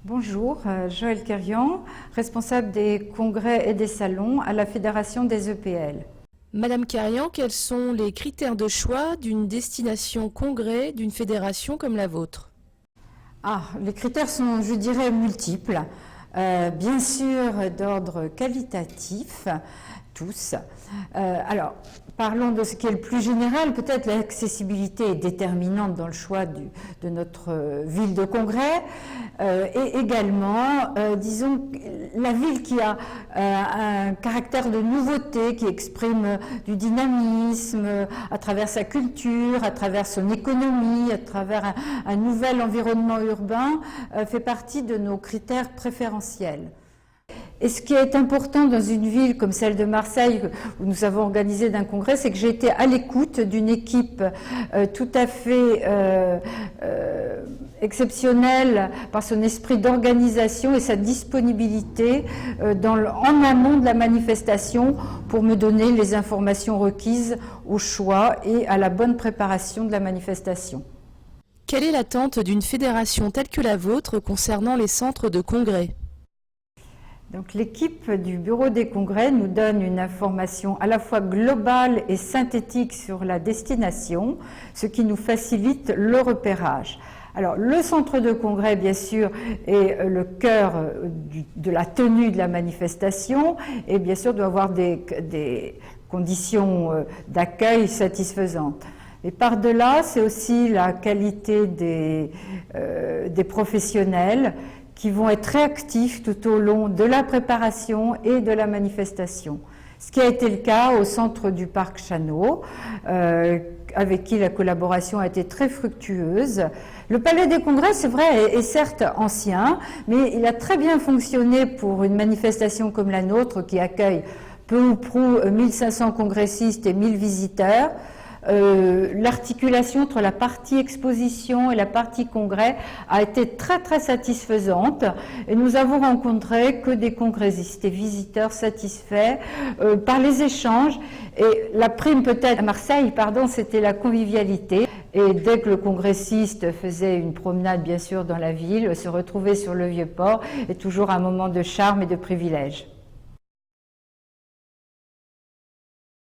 Bonjour, Joëlle Kerian, responsable des congrès et des salons à la Fédération des EPL. Madame Kerian, quels sont les critères de choix d'une destination congrès d'une fédération comme la vôtre? Les critères sont, je dirais, multiples. Bien sûr, d'ordre qualitatif, tous. Parlons de ce qui est le plus général. Peut-être l'accessibilité est déterminante dans le choix de notre ville de congrès. Et également, disons, la ville qui a un caractère de nouveauté, qui exprime du dynamisme à travers sa culture, à travers son économie, à travers un nouvel environnement urbain, fait partie de nos critères préférentiels. Et ce qui est important dans une ville comme celle de Marseille, où nous avons organisé un congrès, c'est que j'ai été à l'écoute d'une équipe tout à fait exceptionnelle par son esprit d'organisation et sa disponibilité en amont de la manifestation pour me donner les informations requises au choix et à la bonne préparation de la manifestation. Quelle est l'attente d'une fédération telle que la vôtre concernant les centres de congrès ? Donc l'équipe du Bureau des congrès nous donne une information à la fois globale et synthétique sur la destination, ce qui nous facilite le repérage. Alors le centre de congrès, bien sûr, est le cœur de la tenue de la manifestation et bien sûr doit avoir des conditions d'accueil satisfaisantes. Et par-delà, c'est aussi la qualité des professionnels qui vont être réactifs tout au long de la préparation et de la manifestation. Ce qui a été le cas au centre du Parc Chano, avec qui la collaboration a été très fructueuse. Le Palais des Congrès, c'est vrai, est certes ancien, mais il a très bien fonctionné pour une manifestation comme la nôtre, qui accueille peu ou prou 1500 congressistes et 1000 visiteurs. L'articulation entre la partie exposition et la partie congrès a été très très satisfaisante et nous avons rencontré que des congressistes et visiteurs satisfaits par les échanges, et la prime peut-être à Marseille, c'était la convivialité. Et dès que le congressiste faisait une promenade bien sûr dans la ville, se retrouver sur le Vieux-Port est toujours un moment de charme et de privilège.